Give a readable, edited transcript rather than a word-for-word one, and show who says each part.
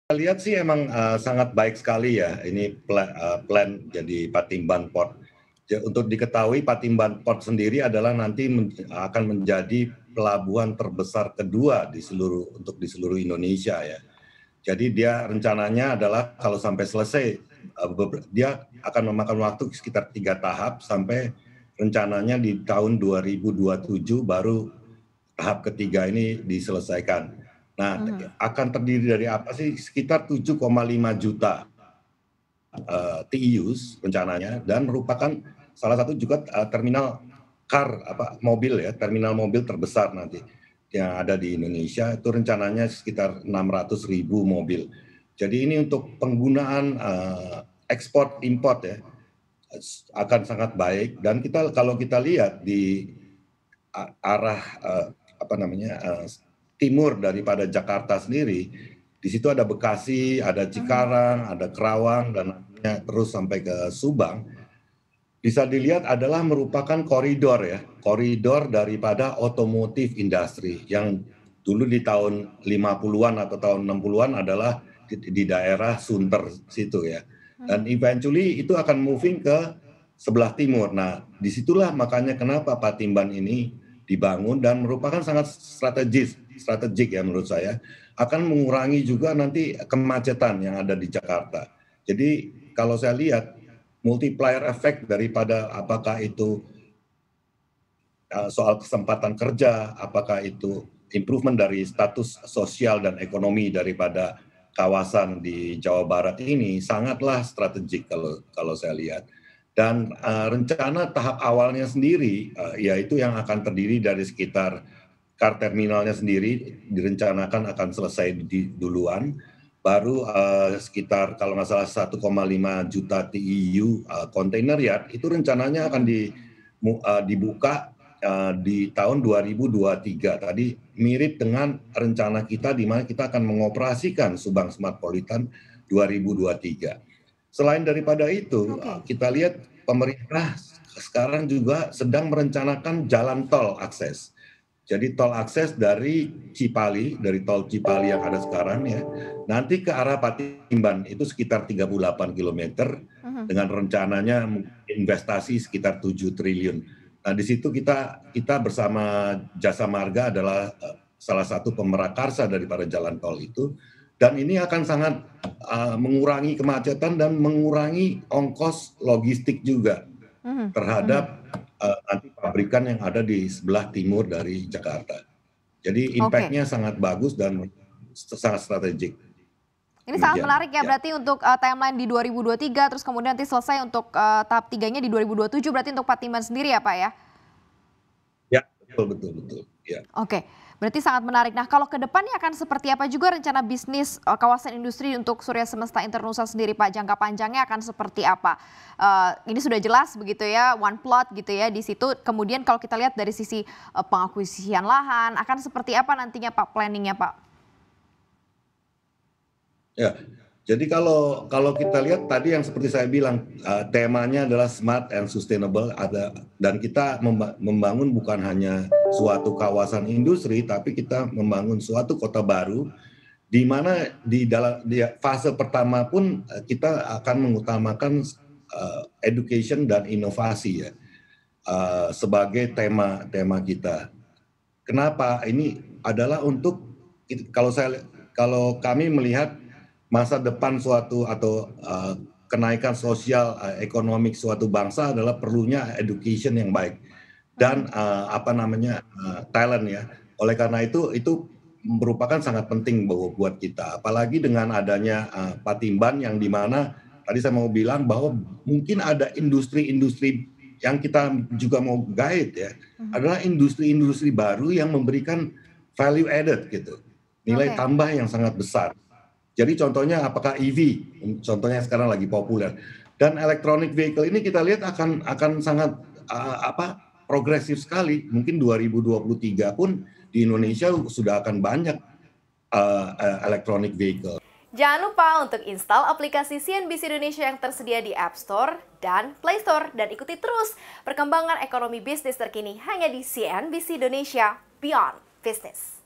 Speaker 1: Lihat sih emang, sangat baik sekali ya ini plan jadi Patimban Port. Untuk diketahui Patimban Port sendiri adalah nanti akan menjadi pelabuhan terbesar kedua di seluruh Indonesia ya. Jadi dia rencananya adalah kalau sampai selesai, dia akan memakan waktu sekitar 3 tahap sampai rencananya di tahun 2027 baru tahap ketiga ini diselesaikan. Nah,
Speaker 2: Mhm.
Speaker 1: akan terdiri dari apa sih? Sekitar 7,5 juta TEUs rencananya dan merupakan salah satu juga terminal mobil ya, terminal mobil terbesar nanti yang ada di Indonesia itu rencananya sekitar 600.000 mobil. Jadi ini untuk penggunaan ekspor import ya akan sangat baik dan kalau kita lihat di arah apa namanya timur daripada Jakarta sendiri, di situ ada Bekasi, ada
Speaker 2: Mhm.
Speaker 1: Cikarang, ada Kerawang dan nantinya terus sampai ke Subang. Bisa dilihat adalah merupakan koridor ya, koridor daripada otomotif industri yang dulu di tahun 50-an atau tahun 60-an adalah di daerah Sunter situ ya. Dan
Speaker 2: Mhm.
Speaker 1: eventually itu akan moving ke sebelah timur. Nah, disitulah makanya kenapa Patimban ini dibangun dan merupakan sangat strategik ya menurut saya, akan mengurangi juga nanti kemacetan yang ada di Jakarta. Jadi kalau saya lihat multiplier effect daripada apakah itu soal kesempatan kerja, apakah itu improvement dari status sosial dan ekonomi daripada kawasan di Jawa Barat ini sangatlah strategik kalau saya lihat. Dan rencana tahap awalnya sendiri, yaitu yang akan terdiri dari sekitar terminalnya sendiri direncanakan akan selesai duluan, baru sekitar kalau nggak salah 1,5 juta TEU container yard itu rencananya akan
Speaker 2: Mhm.
Speaker 1: dibuka di tahun 2023. Tadi mirip dengan rencana kita di mana kita akan mengoperasikan Subang Smartpolitan 2023. Selain daripada itu,
Speaker 2: Oke.
Speaker 1: kita lihat pemerintah sekarang juga sedang merencanakan jalan tol akses. Jadi tol akses dari Cipali, dari tol Cipali yang ada sekarang ya, nanti ke arah Patimban itu sekitar 38 kilometer
Speaker 2: Mhm.
Speaker 1: dengan rencananya investasi sekitar 7 triliun. Nah, di situ kita bersama Jasa Marga adalah salah satu pemerakarsa daripada jalan tol itu dan ini akan sangat mengurangi kemacetan dan mengurangi ongkos logistik juga
Speaker 2: Mhm. Mhm.
Speaker 1: terhadap nanti pabrikan yang ada di sebelah timur dari Jakarta. Jadi
Speaker 2: Oke.
Speaker 1: impact-nya sangat bagus dan sangat strategik.
Speaker 2: Ini sangat
Speaker 1: Demikian,
Speaker 2: menarik ya
Speaker 1: ya.
Speaker 2: berarti untuk, timeline di 2023 terus kemudian nanti selesai untuk, tahap tiganya di 2027 berarti untuk Patimban sendiri ya, Pak, ya?
Speaker 1: Ya, betul betul betul, ya.
Speaker 2: Oke, berarti sangat menarik. Nah, kalau ke depannya akan seperti apa juga rencana bisnis, kawasan industri untuk Surya Semesta Internusa sendiri, Pak? Jangka panjangnya akan seperti apa? Ini sudah jelas begitu ya, one plot gitu ya di situ. Kemudian kalau kita lihat dari sisi, pengakuisisian lahan, akan seperti apa nantinya Pak, planning-nya, Pak?
Speaker 1: Ya, jadi kalau kita lihat tadi yang seperti saya bilang, temanya adalah smart and sustainable dan kita membangun bukan hanya suatu kawasan industri, tapi kita membangun suatu kota baru, di mana di fase pertama pun, kita akan mengutamakan, education dan inovasi ya, sebagai tema kita. Kenapa? Ini adalah untuk kalau kami melihat masa depan suatu atau kenaikan sosial ekonomi suatu bangsa adalah perlunya education yang baik dan
Speaker 2: Mhm.
Speaker 1: apa namanya talent ya. Oleh karena itu merupakan sangat penting buat kita. Apalagi dengan adanya Patimban yang di mana tadi saya mau bilang bahwa mungkin ada industri-industri yang kita juga mau guide ya
Speaker 2: Mhm.
Speaker 1: adalah industri-industri baru yang memberikan value added gitu, nilai
Speaker 2: Oke.
Speaker 1: tambah yang sangat besar. Jadi contohnya apakah EV, contohnya sekarang lagi populer dan electronic vehicle ini kita lihat akan sangat progresif sekali. Mungkin 2023 pun di
Speaker 2: Mhm.
Speaker 1: Indonesia sudah akan banyak electronic vehicle.
Speaker 2: Jangan lupa untuk install aplikasi CNBC Indonesia yang tersedia di App Store dan Play Store dan ikuti terus perkembangan ekonomi bisnis terkini hanya di CNBC Indonesia Beyond Business.